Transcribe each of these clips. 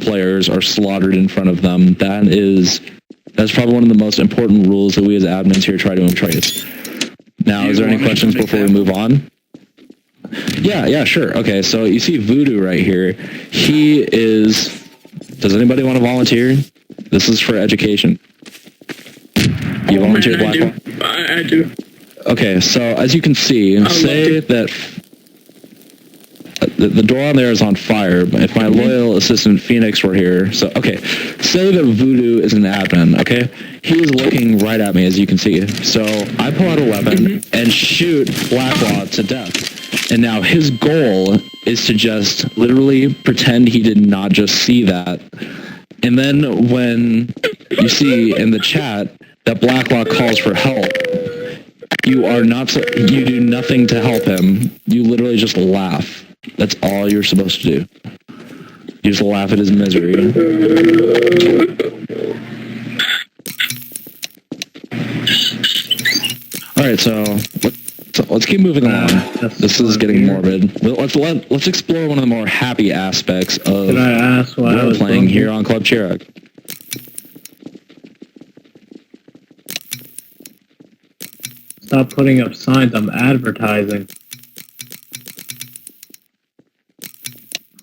players are slaughtered in front of them. That's probably one of the most important rules that we as admins here try to embrace. Now, is there any questions before we move on? Yeah, sure. Okay, so you see Voodoo right here. He is... Does anybody want to volunteer? This is for education. You volunteer, Blackwall? I do. Okay, so as you can see, say that the door on there is on fire. If my loyal assistant Phoenix were here, say that Voodoo is an admin, okay? He is looking right at me, as you can see. So I pull out a weapon and shoot Blacklaw to death. And now his goal is to just literally pretend he did not just see that. And then when you see in the chat that Blacklaw calls for help, you do nothing to help him. You literally just laugh. That's all you're supposed to do. You just laugh at his misery. Alright, so let's keep moving along. This is getting morbid. Let's explore one of the more happy aspects of role playing here on Club Chirac. Stop putting up signs. I'm advertising.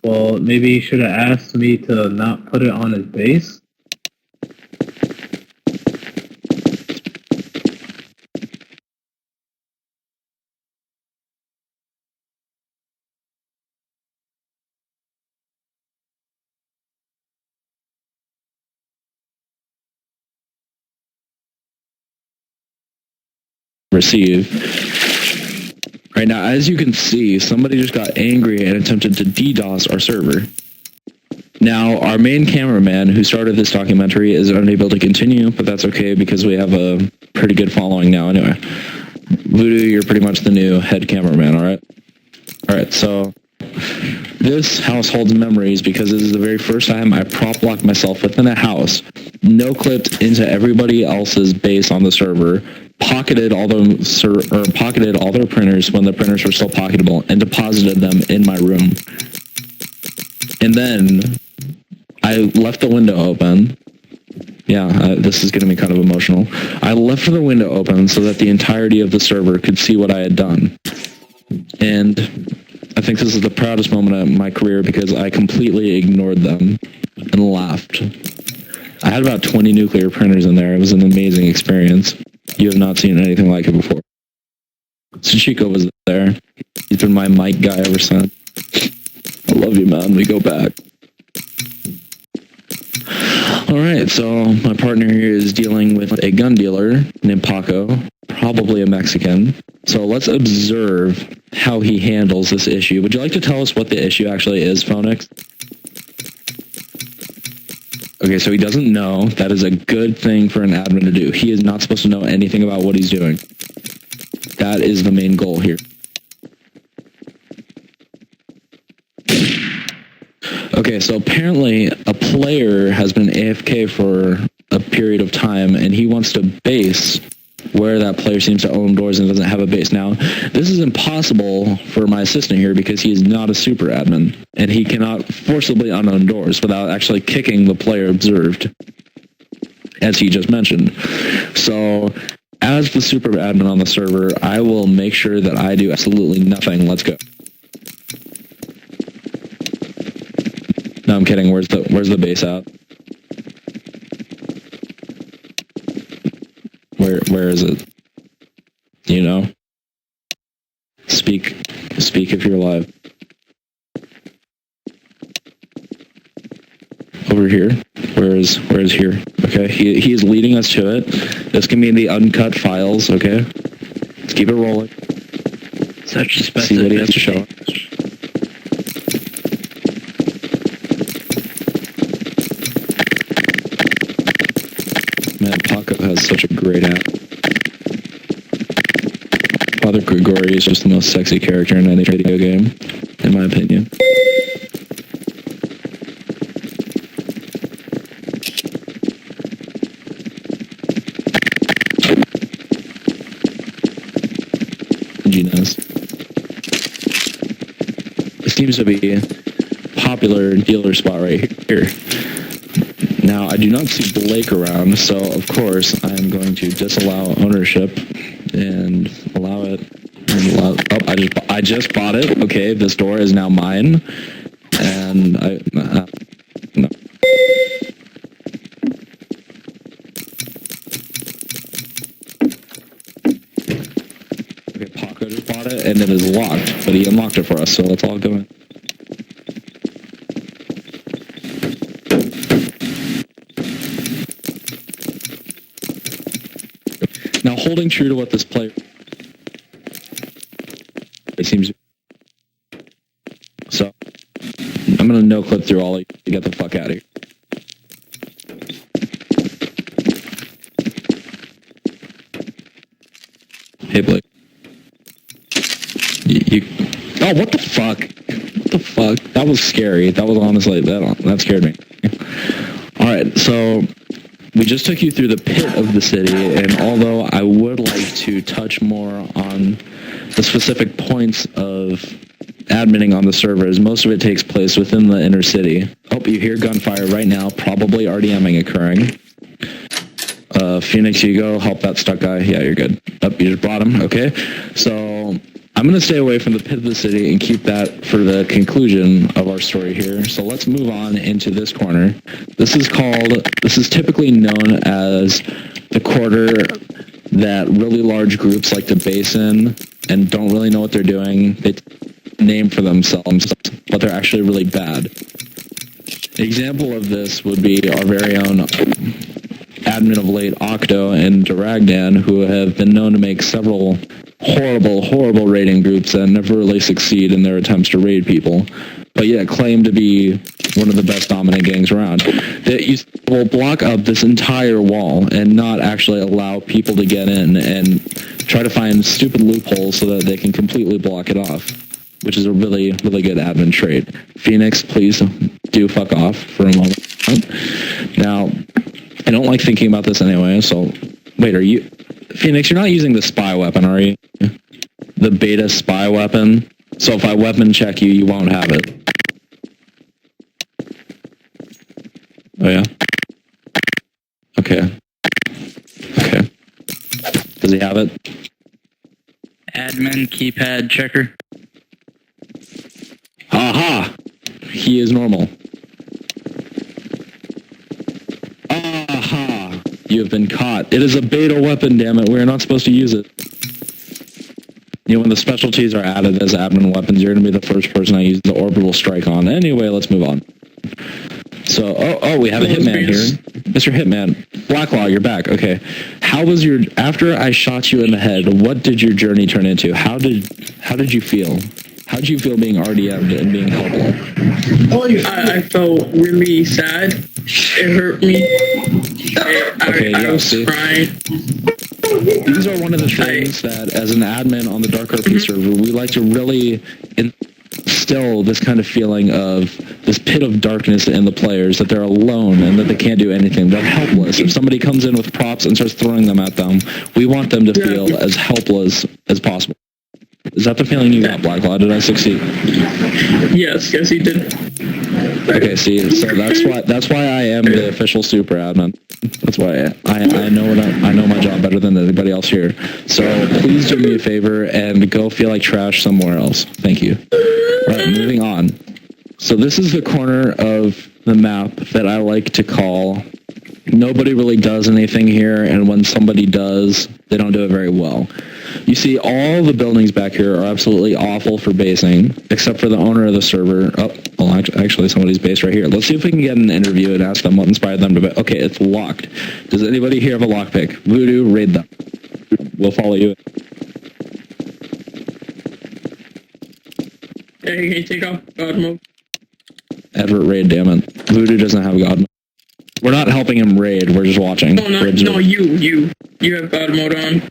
Well, maybe he should have asked me to not put it on his base. Receive. Right now, as you can see, somebody just got angry and attempted to DDoS our server. Now, our main cameraman who started this documentary is unable to continue, but that's okay because we have a pretty good following now anyway. Voodoo, you're pretty much the new head cameraman, alright? Alright, so this house holds memories because this is the very first time I prop locked myself within a house, no-clipped into everybody else's base on the server, pocketed all their printers when the printers were still pocketable, and deposited them in my room. And then I left the window open. Yeah, this is going to be kind of emotional. I left the window open so that the entirety of the server could see what I had done. And I think this is the proudest moment of my career because I completely ignored them and laughed. I had about 20 nuclear printers in there. It was an amazing experience. You have not seen anything like it before. Sachiko was there. He's been my mic guy ever since. I love you, man. We go back. Alright, so my partner here is dealing with a gun dealer named Paco, probably a Mexican. So let's observe how he handles this issue. Would you like to tell us what the issue actually is, Phoenix? Okay, so he doesn't know. That is a good thing for an admin to do. He is not supposed to know anything about what he's doing. That is the main goal here. Okay, so apparently a player has been AFK for a period of time, and he wants to base where that player seems to own doors and doesn't have a base. Now, this is impossible for my assistant here because he is not a super admin, and he cannot forcibly unown doors without actually kicking the player observed, as he just mentioned. So, as the super admin on the server, I will make sure that I do absolutely nothing. Let's go. No, I'm kidding. Where's the base at? Where is it? You know? Speak if you're alive. Over here. Where is here? Okay, he is leading us to it. This can be in the uncut files, okay? Let's keep it rolling. Such specificity. See what he has to show us. Man, Paco has such a great app. Father Grigori is just the most sexy character in any video game, in my opinion. It seems to be popular dealer spot right here. Now, I do not see Blake around, so of course I am going to disallow ownership and allow it. Oh, I just bought it. Okay, this door is now mine, and no. Okay, Paco just bought it, and it is locked, but he unlocked it for us, so let's all go in. Now, holding true to what this player it seems, so I'm gonna no clip through all of you to get the fuck out of here. Hey Blake, oh, what the fuck? What the fuck? That was scary. That was honestly that scared me. All right, so we just took you through the pit of the city, and although I would like to touch more on the specific points of adminning on the servers, most of it takes place within the inner city. Oh, you hear gunfire right now, probably RDMing occurring. Phoenix, you go help that stuck guy. Yeah, you're good. Oh, you just brought him. Okay, so I'm going to stay away from the pit of the city and keep that for the conclusion of our story here. So let's move on into this corner. This is typically known as the quarter that really large groups like to base in and don't really know what they're doing. They name for themselves, but they're actually really bad. An example of this would be our very own admin of late, Octo and Duragdan, who have been known to make several horrible raiding groups that never really succeed in their attempts to raid people, but yet claim to be one of the best dominant gangs around. They will block up this entire wall and not actually allow people to get in and try to find stupid loopholes so that they can completely block it off, which is a really good admin trait. Phoenix, please do fuck off for a moment. Now, I don't like thinking about this anyway, so wait, are you... Phoenix, you're not using the spy weapon, are you? The beta spy weapon? So if I weapon check you, you won't have it. Oh yeah? Okay. Okay. Does he have it? Admin keypad checker. Aha! He is normal. Aha! You have been caught. It is a beta weapon, damn it. We are not supposed to use it. You know, when the specialties are added as admin weapons, you're going to be the first person I use the orbital strike on. Anyway, let's move on. So, we have a hitman here. Mr. Hitman. Blacklaw, you're back. Okay. How was your... After I shot you in the head, what did your journey turn into? How did you feel? How did you feel being RDM'd and being helpful? I felt really sad. It hurt me. I was crying. These are one of the things that, as an admin on the Dark RP server, we like to really instill this kind of feeling of this pit of darkness in the players, that they're alone and that they can't do anything. They're helpless. If somebody comes in with props and starts throwing them at them, we want them to feel as helpless as possible. Is that the feeling you got, Blacklaw? Did I succeed? Yes, you did. Okay, see, so that's why I am the official super admin. That's why I know my job better than anybody else here. So please do me a favor and go feel like trash somewhere else. Thank you. All right, moving on. So this is the corner of the map that I like to call nobody really does anything here, and when somebody does, they don't do it very well. You see, all the buildings back here are absolutely awful for basing, except for the owner of the server. Oh, well, actually, somebody's based right here. Let's see if we can get an interview and ask them what inspired them to... Okay, it's locked. Does anybody here have a lockpick? Voodoo, raid them. We'll follow you. Hey, can you take off God mode? Edward, raid, damn it. Voodoo doesn't have God mode. We're not helping him raid, we're just watching. No, you have God mode on.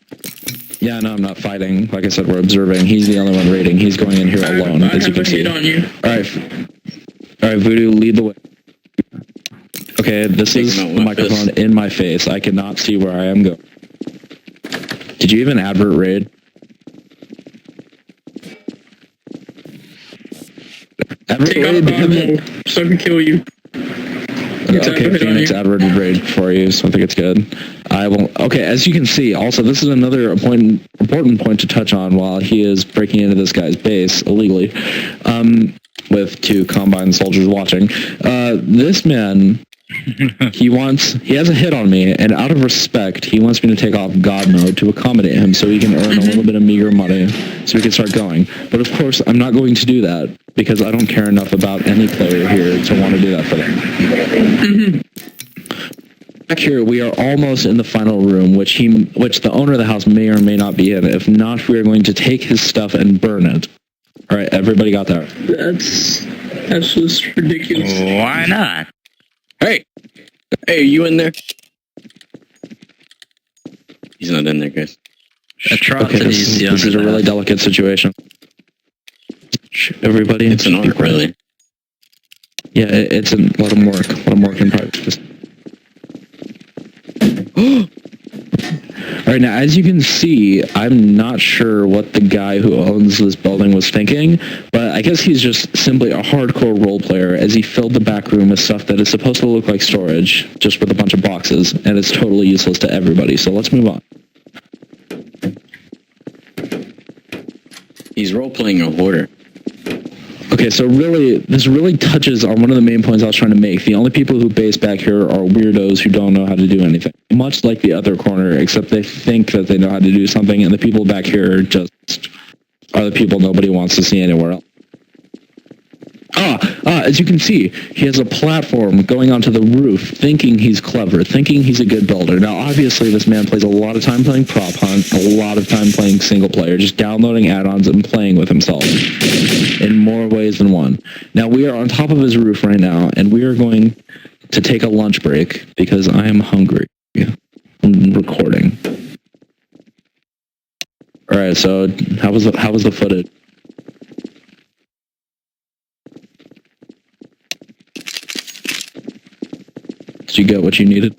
Yeah, no, I'm not fighting. Like I said, we're observing. He's the only one raiding. He's going in here alone, as you can see. On you. Alright, Voodoo, lead the way. Okay, this is the microphone in my face. I cannot see where I am going. Did you even advert raid? Advert raid, damn it. so I can kill you. Okay, Phoenix added raid for you, so I think it's good. I will. Okay, as you can see, also this is another important point to touch on while he is breaking into this guy's base illegally, with 2 combine soldiers watching. This man, he has a hit on me, and out of respect, he wants me to take off God mode to accommodate him so he can earn a little bit of meager money so we can start going. But of course, I'm not going to do that because I don't care enough about any player here to want to do that for them. Back here, we are almost in the final room, which the owner of the house may or may not be in. If not, we are going to take his stuff and burn it. All right, everybody got that? That's just ridiculous. Why not? Hey, you in there? He's not in there, guys. Okay, this is a really delicate situation. Everybody, It's an arc, really. Yeah, it's an. Let him work. Let him work in practice. All right, now as you can see, I'm not sure what the guy who owns this building was thinking, but I guess he's just simply a hardcore role player as he filled the back room with stuff that is supposed to look like storage, just with a bunch of boxes, and it's totally useless to everybody. So let's move on. He's role-playing a hoarder. Okay, so really, this really touches on one of the main points I was trying to make. The only people who base back here are weirdos who don't know how to do anything. Much like the other corner, except they think that they know how to do something, and the people back here are the people nobody wants to see anywhere else. As you can see, he has a platform going onto the roof, thinking he's clever, thinking he's a good builder. Now, obviously, this man plays a lot of time playing Prop Hunt, a lot of time playing single player, just downloading add-ons and playing with himself in more ways than one. Now, we are on top of his roof right now, and we are going to take a lunch break because I am hungry. I'm recording. All right, so how was the footage? Did you get what you needed?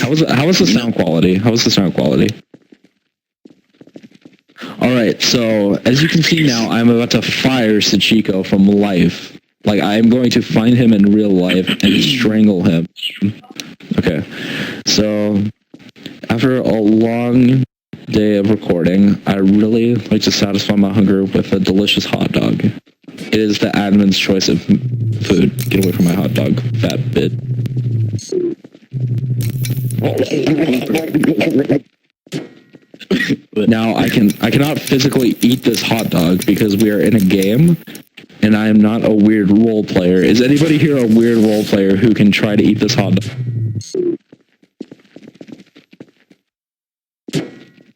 How was the sound quality? How was the sound quality? All right, so as you can see now, I'm about to fire Sachiko from life. Like, I am going to find him in real life and strangle him. Okay, so after a long day of recording, I really like to satisfy my hunger with a delicious hot dog. It is the admin's choice of food. Get away from my hot dog, fat bit. Now I cannot physically eat this hot dog because we are in a game, and I am not a weird role player. Is anybody here a weird role player who can try to eat this hot dog?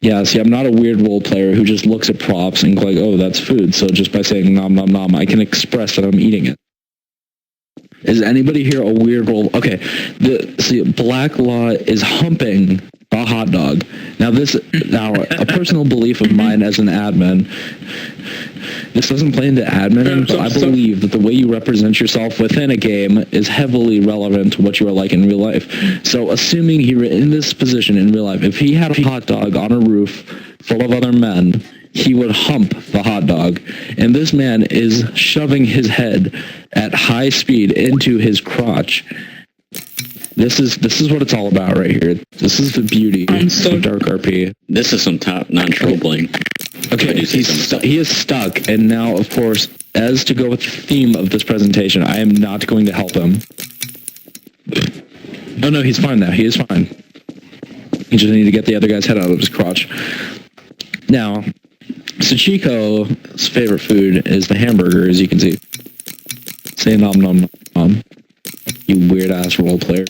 Yeah, see, I'm not a weird role player who just looks at props and like, oh, that's food. So just by saying nom nom nom, I can express that I'm eating it. Is anybody here a weird role? Okay, see, Black Law is humping a hot dog. Now a personal belief of mine as an admin. This doesn't play into admin, but I believe that the way you represent yourself within a game is heavily relevant to what you are like in real life. So assuming he were in this position in real life, if he had a hot dog on a roof full of other men, he would hump the hot dog. And this man is shoving his head at high speed into his crotch. This is what it's all about right here. This is the beauty of Dark RP. This is some top-notch role-playing. Okay, he is stuck, and now, of course, as to go with the theme of this presentation, I am not going to help him. Oh no, he's fine now. He is fine. He just need to get the other guy's head out of his crotch. Now, Sachiko's favorite food is the hamburger, as you can see. Say nom nom nom. You weird-ass role player.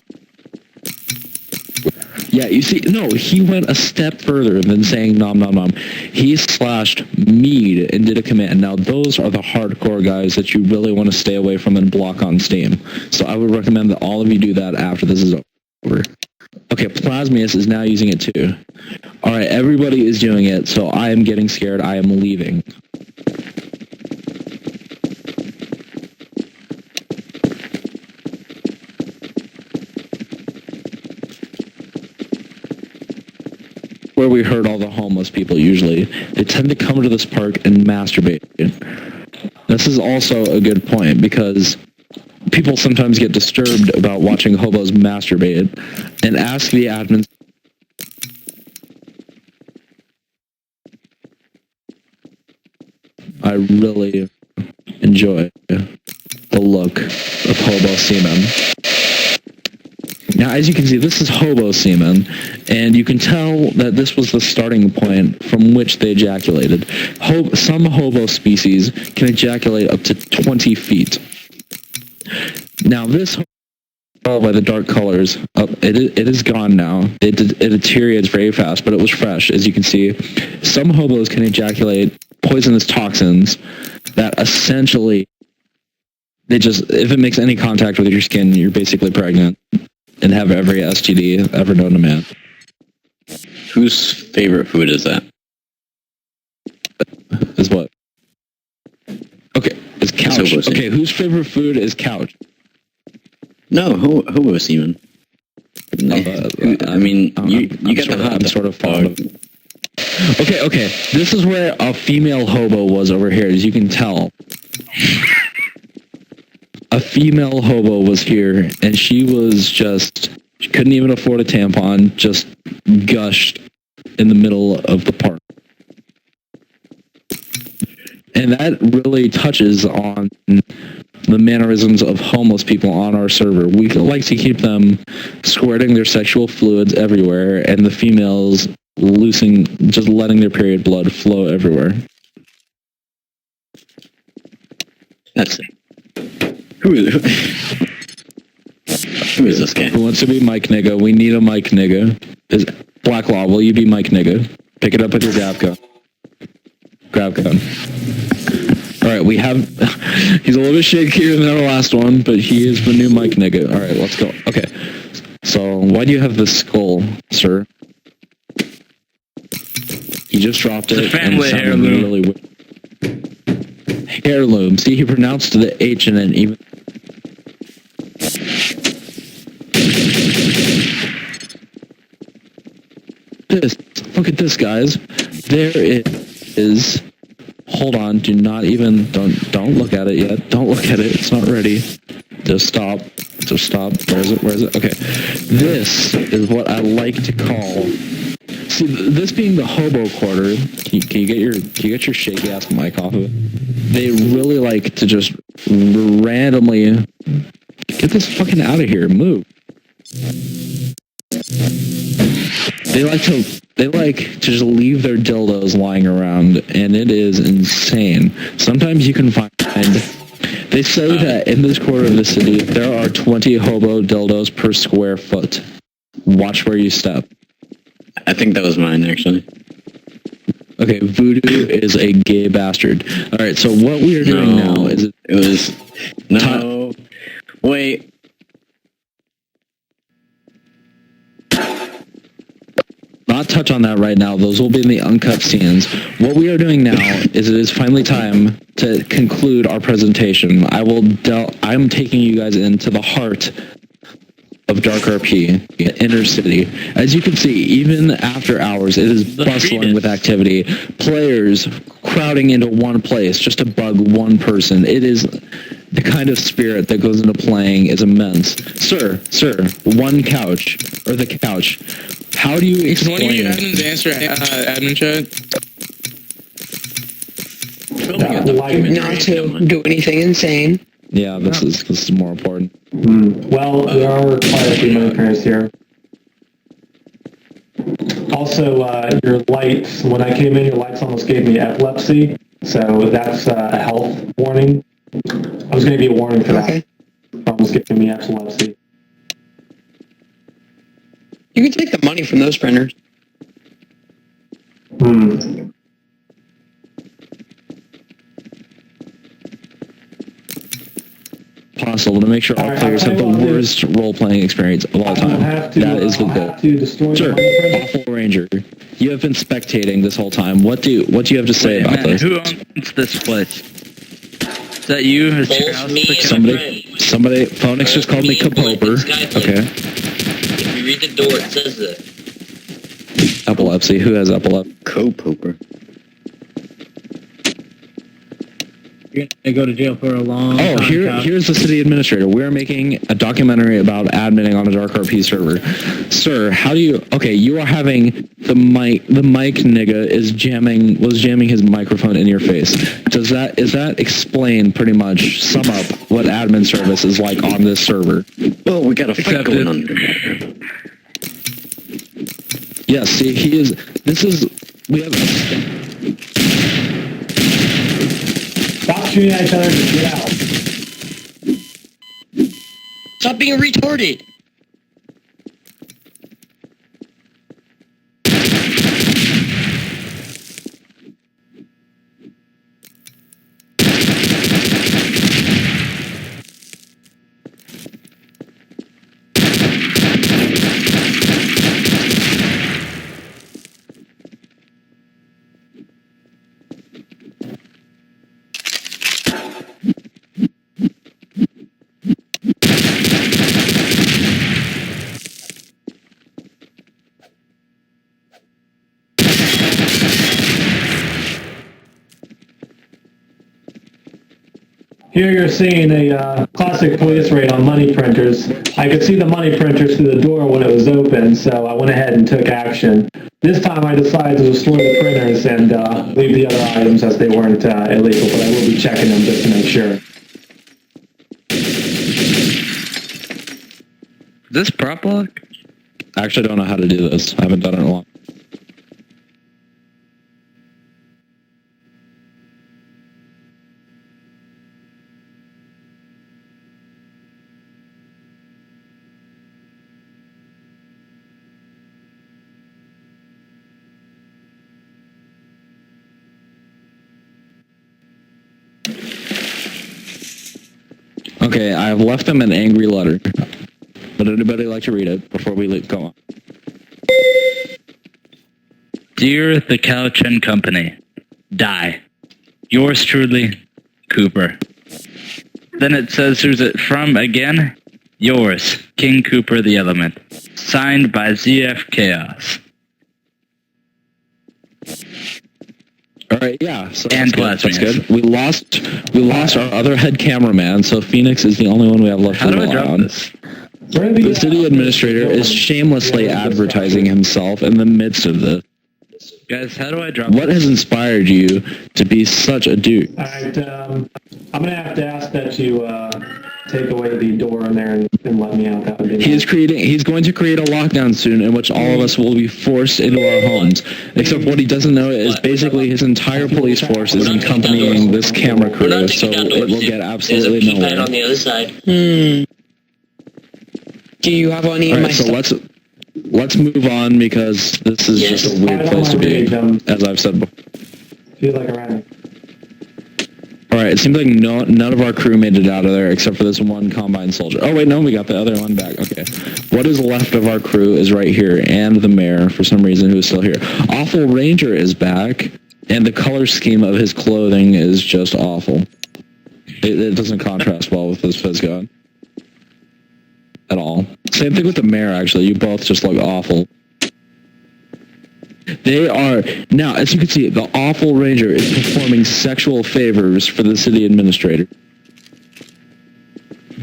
Yeah, you see, no, he went a step further than saying nom nom nom. He slashed mead and did a command. Now, those are the hardcore guys that you really want to stay away from and block on Steam. So I would recommend that all of you do that after this is over. Okay, Plasmius is now using it too. All right, everybody is doing it, so I am getting scared. I am leaving. Where we heard all the homeless people usually. They tend to come to this park and masturbate. This is also a good point because people sometimes get disturbed about watching hobos masturbate, and ask the admins. I really enjoy the look of hobo semen. Now, as you can see, this is hobo semen, and you can tell that this was the starting point from which they ejaculated. Some hobo species can ejaculate up to 20 feet. Now, this by the dark colors, it is gone now. It deteriorates very fast, but it was fresh, as you can see. Some hobos can ejaculate poisonous toxins that essentially, if it makes any contact with your skin, you're basically pregnant and have every STD ever known to man. Whose favorite food is that? Is what? Okay, it's couch. hobo semen. Okay, whose favorite food is couch? No, hobo semen. I mean, you got the hot I'm sort of fond dog. of. Okay. This is where a female hobo was over here, as you can tell. A female hobo was here, and she couldn't even afford a tampon, just gushed in the middle of the park. And that really touches on the mannerisms of homeless people on our server. We like to keep them squirting their sexual fluids everywhere, and the females just letting their period blood flow everywhere. That's it. Who is this guy? Who wants to be Mike Nigga? We need a Mike Nigga. Is Black Law, will you be Mike Nigga? Pick it up with your grab gun. Grab gun. Alright, we have... He's a little bit shakier than our last one, but he is the new Mike Nigga. Alright, let's go. Okay. So, why do you have this skull, sir? He just dropped it. It's a family and it sounded heirloom. really weird. Heirloom. See, he pronounced the H and then even... Look at this, guys. There it is. Hold on. Don't look at it yet. Don't look at it. It's not ready. Just stop. Where is it? Okay. This is what I like to call... See, this being the hobo quarter, can you get your shaky ass mic off of it? They really like to just randomly get this fucking out of here. Move. They like to just leave their dildos lying around, and it is insane. Sometimes you can find. They say that in this quarter of the city, there are 20 hobo dildos per square foot. Watch where you step. I think that was mine, actually. Okay, Voodoo is a gay bastard. All right, so what we are doing now is it was no. Wait. Not touch on that right now. Those will be in the uncut scenes. What we are doing now is it is finally time to conclude our presentation. I'm taking you guys into the heart of Dark RP, inner city. As you can see, even after hours, it is bustling with activity. Players crowding into one place just to bug one person. It is the kind of spirit that goes into playing is immense. Sir, one couch, or the couch. How do you explain... Can one of you admins answer admin chat? Not to do anything insane. Yeah, this is more important. Well, there are quite a few mimickers here. Also, your lights, when I came in, your lights almost gave me epilepsy, so that's a health warning. I was going to be a warning for that. Almost giving me epilepsy. You can take the money from those printers. Possible to make sure all players have the worst role-playing experience of all time. That is the goal. Sure, Awful Ranger, you have been spectating this whole time. What do you have to say about this? Who owns this place? Is that you? Is your house? Somebody. Phoenix just called me Kapoper. Okay. If you read the door, it says that. Epilepsy. Who has epilepsy? Co-poker. You're gonna go to jail for a long time. Here's the city administrator. We're making a documentary about adminning on a Dark RP server. Sir, how do you... Okay, you are having the mic nigga was jamming his microphone in your face. Is that explain pretty much, sum up what admin service is like on this server? Well, we got a fight going on. Yes, see, we have... Stop shooting at each other and just get out. Stop being retarded. Here you're seeing a classic police raid on money printers. I could see the money printers through the door when it was open, so I went ahead and took action. This time I decided to destroy the printers and leave the other items as they weren't illegal, but I will be checking them just to make sure. This prop lock? I actually don't know how to do this. I haven't done it in a long. Okay, I have left them an angry letter. Would anybody like to read it before we go on? Dear the Couch and Company, die. Yours truly, Cooper. Then it says, who's it from again? Yours, King Cooper the Element. Signed by ZF Chaos. All right, yeah. So And that's good. We lost our other head cameraman, so Phoenix is the only one we have left. How to do I rely drop on. this? The city administrator is shamelessly advertising himself in the midst of this. Guys, how do I drop What has inspired you to be such a dude? Alright, I'm gonna have to ask that you take away the door in there and let me out. That would be He's going to create a lockdown soon in which all of us will be forced into our homes. Except what he doesn't know is basically his entire police force is accompanying this camera crew, so it will get absolutely There's a nowhere. keypad on the other side. Do you have any of All my right, so stuff? let's move on because this is Yes. just a weird place to be, as I've said before. feel like around. All right, it seems like none of our crew made it out of there except for this one Combine soldier. Oh wait, no, we got the other one back. Okay, what is left of our crew is right here, and the mayor for some reason who is still here. Awful Ranger is back, and the color scheme of his clothing is just awful. It doesn't contrast well with this Fizz God at all. Same thing with the mayor, actually. You both just look awful. They are, now, as you can see, the Awful Ranger is performing sexual favors for the city administrator.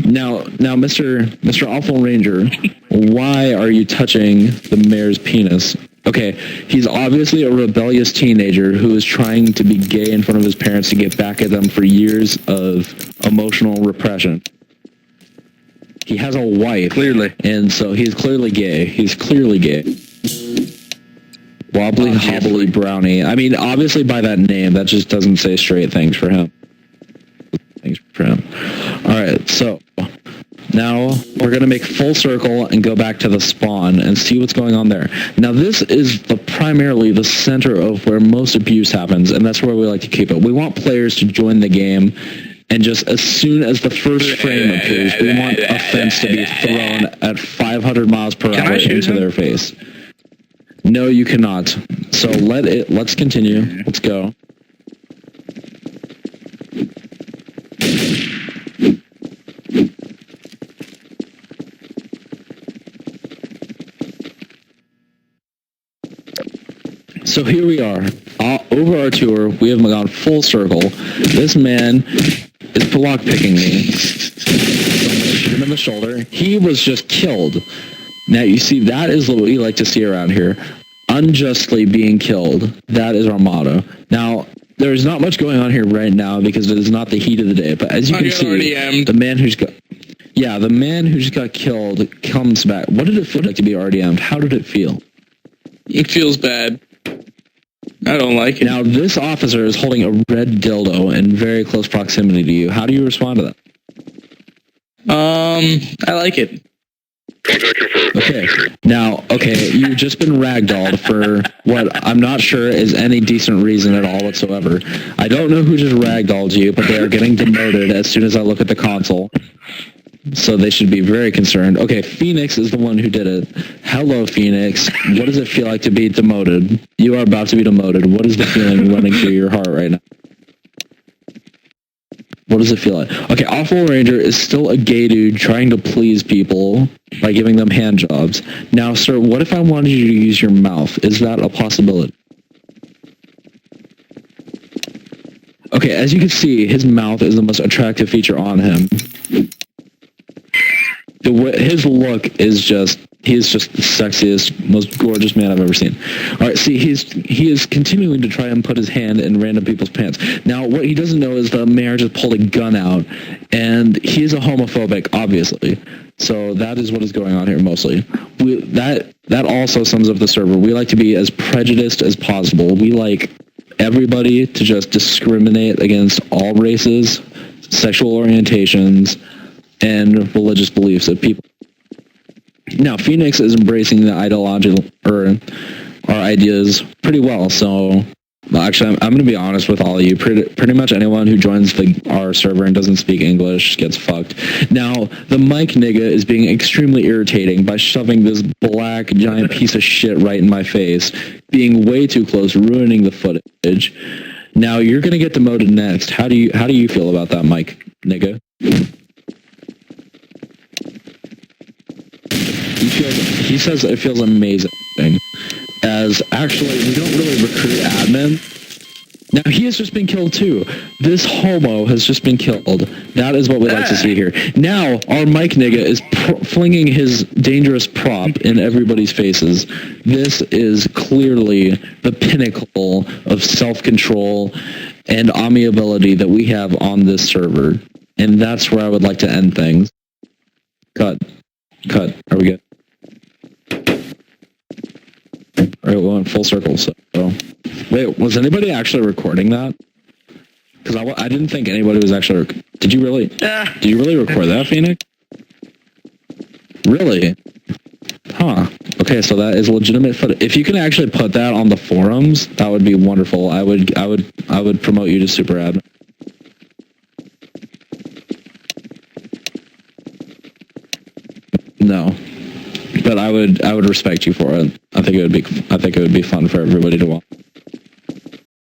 Now, Mr. Awful Ranger, why are you touching the mayor's penis? Okay, he's obviously a rebellious teenager who is trying to be gay in front of his parents to get back at them for years of emotional repression. He has a wife. Clearly. And so he's clearly gay. He's clearly gay. Wobbly Hobbly Brownie. I mean, obviously by that name, that just doesn't say straight things for him. Thanks for him. All right, so now we're going to make full circle and go back to the spawn and see what's going on there. Now, this is primarily the center of where most abuse happens, and that's where we like to keep it. We want players to join the game, and just as soon as the first frame appears, we want a fence to be thrown at 500 miles per hour into their face. No, you cannot. So let's continue. Let's go. So here we are. over our tour, we have gone full circle. This man is block picking me. Shoot him in the shoulder. He was just killed. Now you see, that is what we like to see around here. Unjustly being killed. That is our motto. Now, there's not much going on here right now because it is not the heat of the day. But as you can see, the man who just got killed comes back. What did it feel like to be RDM'd? How did it feel? It feels bad. I don't like it. Now, this officer is holding a red dildo in very close proximity to you. How do you respond to that? I like it. Okay. Now, you've just been ragdolled for what I'm not sure is any decent reason at all whatsoever. I don't know who just ragdolled you, but they are getting demoted as soon as I look at the console. So they should be very concerned. Okay, Phoenix is the one who did it. Hello, Phoenix. What does it feel like to be demoted? You are about to be demoted. What is the feeling running through your heart right now? What does it feel like? Okay, Awful Ranger is still a gay dude trying to please people by giving them hand jobs. Now, sir, what if I wanted you to use your mouth? Is that a possibility? Okay, as you can see, his mouth is the most attractive feature on him. His look is he's just the sexiest, most gorgeous man I've ever seen. All right, see, he is continuing to try and put his hand in random people's pants. Now, what he doesn't know is the mayor just pulled a gun out, and he is a homophobic, obviously. So that is what is going on here mostly. That also sums up the server. We like to be as prejudiced as possible. We like everybody to just discriminate against all races, sexual orientations, and religious beliefs of people. Now, Phoenix is embracing the ideology or our ideas pretty well. So, actually, I'm going to be honest with all of you. Pretty much anyone who joins our server and doesn't speak English gets fucked. Now, the mic nigga is being extremely irritating by shoving this black giant piece of shit right in my face, being way too close, ruining the footage. Now, you're going to get demoted next. How do you feel about that, mic nigga? He says it feels amazing, as actually we don't really recruit admin. Now, he has just been killed too. This homo has just been killed. That is what we like to see here. Now, our mic nigga is flinging his dangerous prop in everybody's faces. This is clearly the pinnacle of self-control and amiability that we have on this server. And that's where I would like to end things. Cut. Are we good? All right, well, in full circle. So, wait, was anybody actually recording that? Because I didn't think anybody was actually. Did you really? Did you really record that, Phoenix? Really? Huh. Okay, so that is legitimate footage. If you can actually put that on the forums, that would be wonderful. I would promote you to super admin. No. But I would respect you for it. I think it would be fun for everybody to watch.